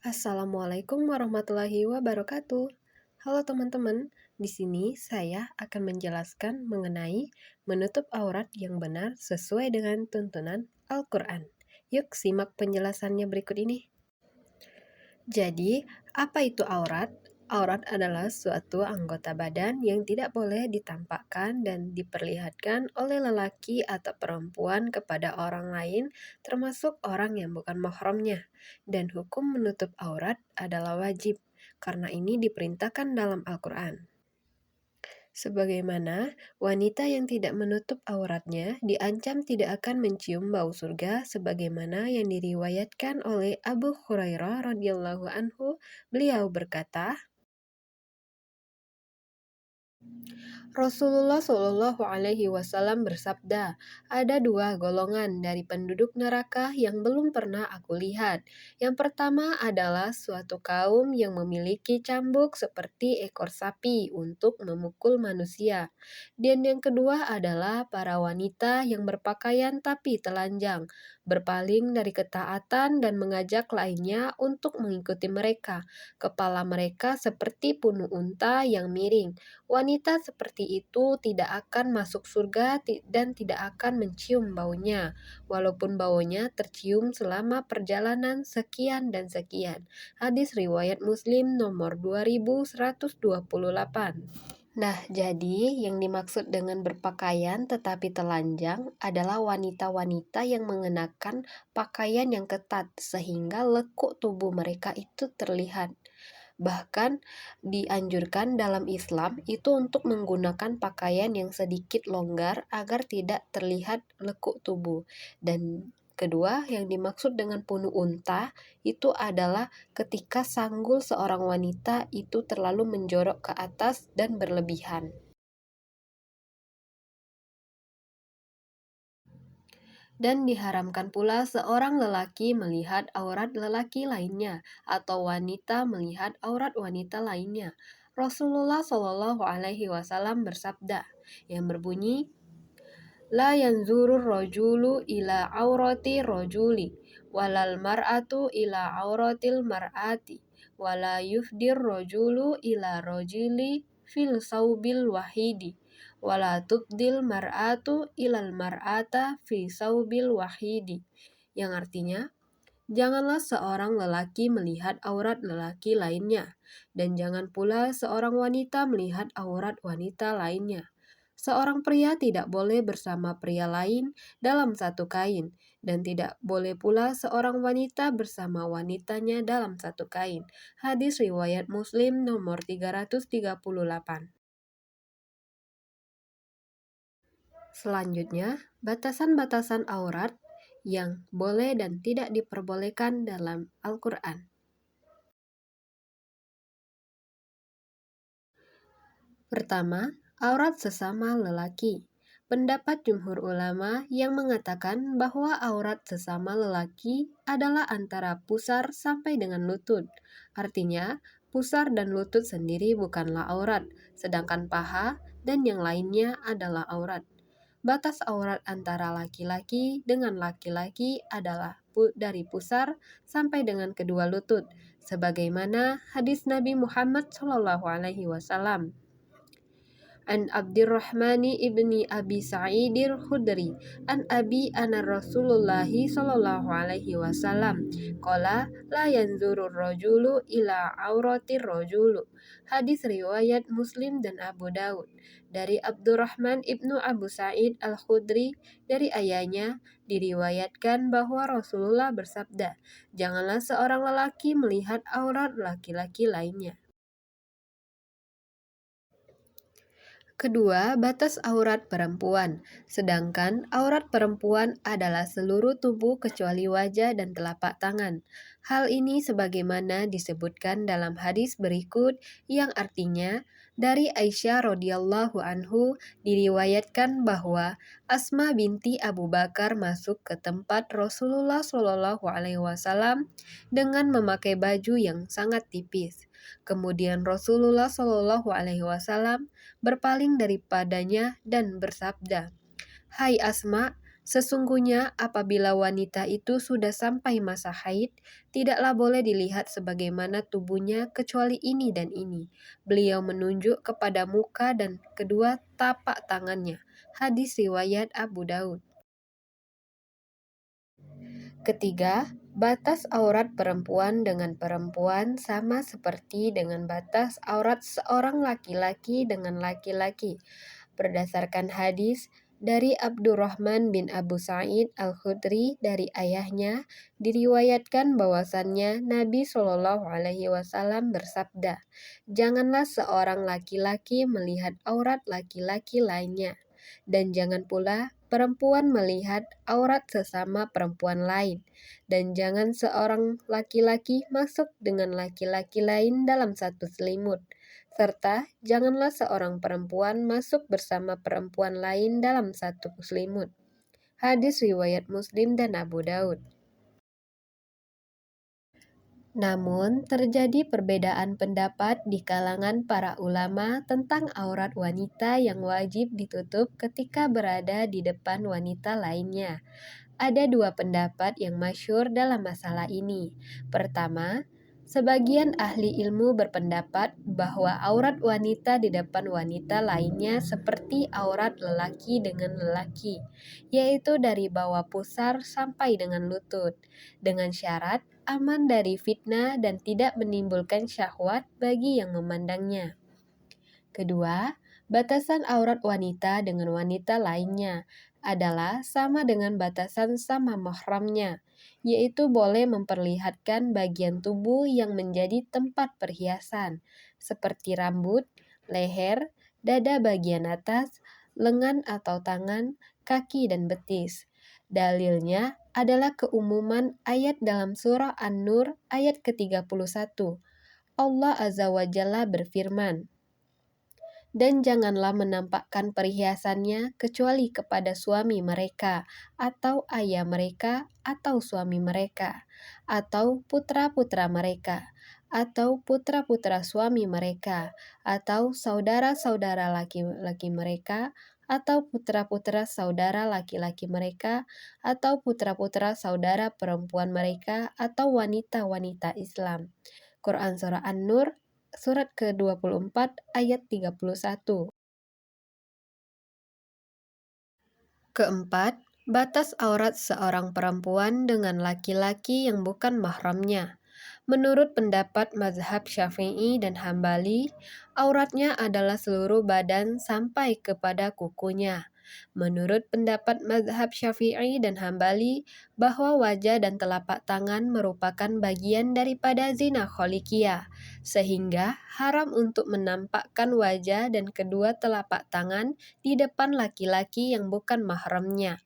Assalamualaikum warahmatullahi wabarakatuh. Halo teman-teman, di sini saya akan menjelaskan mengenai menutup aurat yang benar sesuai dengan tuntunan Al-Quran. Yuk simak penjelasannya berikut ini. Jadi, apa itu aurat? Aurat adalah suatu anggota badan yang tidak boleh ditampakkan dan diperlihatkan oleh lelaki atau perempuan kepada orang lain, termasuk orang yang bukan mahramnya. Dan hukum menutup aurat adalah wajib, karena ini diperintahkan dalam Al-Quran. Sebagaimana wanita yang tidak menutup auratnya diancam tidak akan mencium bau surga sebagaimana yang diriwayatkan oleh Abu Hurairah radhiyallahu anhu. Beliau berkata, Rasulullah Shallallahu Alaihi Wasallam bersabda, ada dua golongan dari penduduk neraka yang belum pernah aku lihat. Yang pertama adalah suatu kaum yang memiliki cambuk seperti ekor sapi untuk memukul manusia. Dan yang kedua adalah para wanita yang berpakaian tapi telanjang, berpaling dari ketaatan dan mengajak lainnya untuk mengikuti mereka. Kepala mereka seperti punu unta yang miring. Wanita seperti itu tidak akan masuk surga dan tidak akan mencium baunya, walaupun baunya tercium selama perjalanan sekian dan sekian. Hadis riwayat Muslim nomor 2128. Nah, jadi yang dimaksud dengan berpakaian tetapi telanjang adalah wanita-wanita yang mengenakan pakaian yang ketat sehingga lekuk tubuh mereka itu terlihat. Bahkan dianjurkan dalam Islam itu untuk menggunakan pakaian yang sedikit longgar agar tidak terlihat lekuk tubuh. Dan kedua, yang dimaksud dengan punu unta itu adalah ketika sanggul seorang wanita itu terlalu menjorok ke atas dan berlebihan. Dan diharamkan pula seorang lelaki melihat aurat lelaki lainnya atau wanita melihat aurat wanita lainnya. Rasulullah Shallallahu Alaihi Wasallam bersabda yang berbunyi, La yanzurur rojulu ila aurati rojuli, walal mar'atu ila auratil mar'ati, wala yufdir rojulu ila rojili fil saubil wahidi, wala tubdil mar'atu ilal mar'ata fi saubil wahidi. Yang artinya, janganlah seorang lelaki melihat aurat lelaki lainnya, dan jangan pula seorang wanita melihat aurat wanita lainnya. Seorang pria tidak boleh bersama pria lain dalam satu kain, dan tidak boleh pula seorang wanita bersama wanitanya dalam satu kain. Hadis riwayat Muslim nomor 338. Selanjutnya, batasan-batasan aurat yang boleh dan tidak diperbolehkan dalam Al-Quran. Pertama, aurat sesama lelaki. Pendapat jumhur ulama yang mengatakan bahwa aurat sesama lelaki adalah antara pusar sampai dengan lutut. Artinya, pusar dan lutut sendiri bukanlah aurat, sedangkan paha dan yang lainnya adalah aurat. Batas aurat antara laki-laki dengan laki-laki adalah dari pusar sampai dengan kedua lutut, sebagaimana hadis Nabi Muhammad SAW. An Abdurrahmani ibni Abi Sa'idil Khudri an Abi ana Rasulullahi sallallahu alaihi wasallam qala la yanzurur rajulu ila auratir rajulu. Hadis riwayat Muslim dan Abu Daud. Dari Abdurrahman ibnu Abu Sa'id al-Khudri, dari ayahnya diriwayatkan bahwa Rasulullah bersabda, janganlah seorang lelaki melihat aurat laki-laki lainnya. Kedua, batas aurat perempuan. Sedangkan aurat perempuan adalah seluruh tubuh kecuali wajah dan telapak tangan. Hal ini sebagaimana disebutkan dalam hadis berikut yang artinya dari Aisyah radhiyallahu anhu diriwayatkan bahwa Asma binti Abu Bakar masuk ke tempat Rasulullah Shallallahu alaihi wasallam dengan memakai baju yang sangat tipis. Kemudian Rasulullah Shallallahu alaihi wasallam berpaling daripadanya dan bersabda, Hai Asma, Sesungguhnya apabila wanita itu sudah sampai masa haid, tidaklah boleh dilihat sebagaimana tubuhnya kecuali ini dan ini. Beliau menunjuk kepada muka dan kedua tapak tangannya. Hadis riwayat Abu Daud. Ketiga, batas aurat perempuan dengan perempuan sama seperti dengan batas aurat seorang laki-laki dengan laki-laki. Berdasarkan hadis dari Abdurrahman bin Abu Sa'id Al-Khudri dari ayahnya, diriwayatkan bahwasannya Nabi Shallallahu Alaihi Wasallam bersabda, "Janganlah seorang laki-laki melihat aurat laki-laki lainnya, dan jangan pula perempuan melihat aurat sesama perempuan lain, dan jangan seorang laki-laki masuk dengan laki-laki lain dalam satu selimut, serta janganlah seorang perempuan masuk bersama perempuan lain dalam satu selimut." Hadis riwayat Muslim dan Abu Daud. Namun, terjadi perbedaan pendapat di kalangan para ulama tentang aurat wanita yang wajib ditutup ketika berada di depan wanita lainnya. Ada dua pendapat yang masyhur dalam masalah ini. Pertama, sebagian ahli ilmu berpendapat bahwa aurat wanita di depan wanita lainnya seperti aurat lelaki dengan lelaki, yaitu dari bawah pusar sampai dengan lutut, dengan syarat aman dari fitnah dan tidak menimbulkan syahwat bagi yang memandangnya. Kedua, batasan aurat wanita dengan wanita lainnya adalah sama dengan batasan sama mahramnya, yaitu boleh memperlihatkan bagian tubuh yang menjadi tempat perhiasan, seperti rambut, leher, dada bagian atas, lengan atau tangan, kaki, dan betis. Dalilnya adalah keumuman ayat dalam surah An-Nur ayat ke-31. Allah Azza wa Jalla berfirman, "Dan janganlah menampakkan perhiasannya kecuali kepada suami mereka, atau ayah mereka, atau suami mereka, atau putra-putra mereka, atau putra-putra suami mereka, atau saudara-saudara laki-laki mereka, atau putra-putra saudara laki-laki mereka, atau putra-putra saudara perempuan mereka, atau wanita-wanita Islam." Quran Surah An-Nur Surat ke-24 ayat 31. Keempat, batas aurat seorang perempuan dengan laki-laki yang bukan mahramnya. Menurut pendapat mazhab Syafi'i dan Hambali, auratnya adalah seluruh badan sampai kepada kukunya. Menurut pendapat mazhab Syafi'i dan Hambali, bahwa wajah dan telapak tangan merupakan bagian daripada zina kholikiyah, sehingga haram untuk menampakkan wajah dan kedua telapak tangan di depan laki-laki yang bukan mahramnya.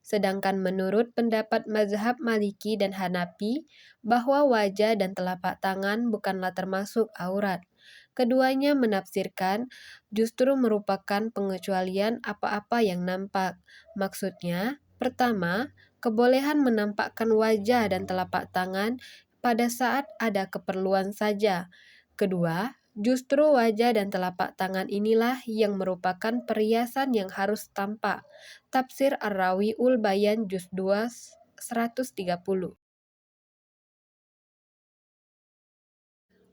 Sedangkan menurut pendapat mazhab Maliki dan Hanafi, bahwa wajah dan telapak tangan bukanlah termasuk aurat. Keduanya menafsirkan justru merupakan pengecualian apa-apa yang nampak. Maksudnya, pertama, kebolehan menampakkan wajah dan telapak tangan pada saat ada keperluan saja. Kedua, justru wajah dan telapak tangan inilah yang merupakan perhiasan yang harus tampak. Tafsir Ar-Rawi'ul Bayan Juz 2 130.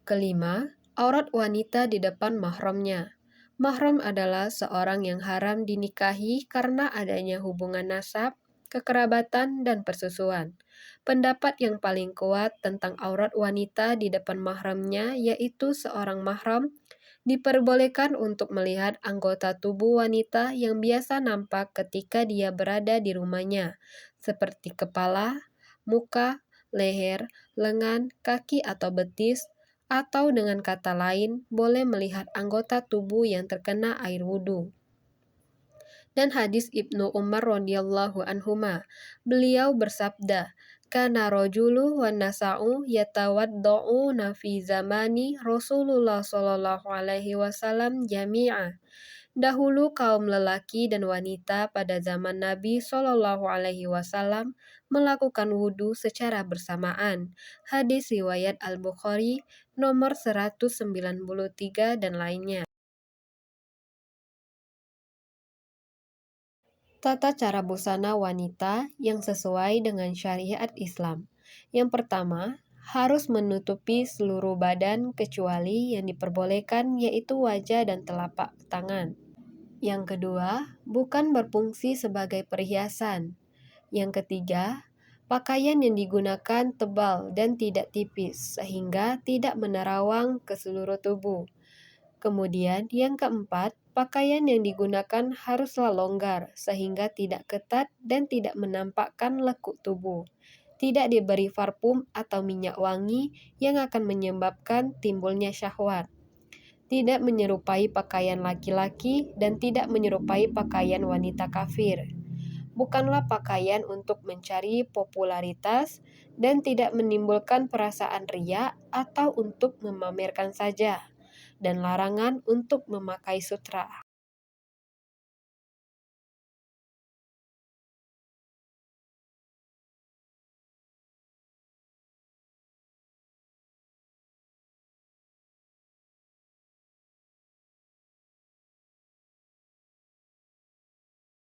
Kelima, aurat wanita di depan mahramnya. Mahram adalah seorang yang haram dinikahi karena adanya hubungan nasab, kekerabatan, dan persusuan. Pendapat yang paling kuat tentang aurat wanita di depan mahramnya yaitu seorang mahram diperbolehkan untuk melihat anggota tubuh wanita yang biasa nampak ketika dia berada di rumahnya, seperti kepala, muka, leher, lengan, kaki atau betis, atau dengan kata lain, boleh melihat anggota tubuh yang terkena air wudhu. Dan hadis Ibnu Umar radhiyallahu anhuma, beliau bersabda, "Kana rajulu wa nasa'u yatawadda'una fi zamani Rasulullah sallallahu alaihi wasallam jami'a." Dahulu kaum lelaki dan wanita pada zaman Nabi Shallallahu Alaihi Wasallam melakukan wudhu secara bersamaan. Hadis riwayat Al-Bukhari nomor 193 dan lainnya. Tata cara busana wanita yang sesuai dengan syariat Islam. Yang pertama, harus menutupi seluruh badan kecuali yang diperbolehkan yaitu wajah dan telapak tangan. Yang kedua, bukan berfungsi sebagai perhiasan. Yang ketiga, pakaian yang digunakan tebal dan tidak tipis sehingga tidak menerawang ke seluruh tubuh. Kemudian yang keempat, pakaian yang digunakan haruslah longgar sehingga tidak ketat dan tidak menampakkan lekuk tubuh. Tidak diberi parfum atau minyak wangi yang akan menyebabkan timbulnya syahwat. Tidak menyerupai pakaian laki-laki dan tidak menyerupai pakaian wanita kafir. Bukanlah pakaian untuk mencari popularitas dan tidak menimbulkan perasaan riya atau untuk memamerkan saja, dan larangan untuk memakai sutra.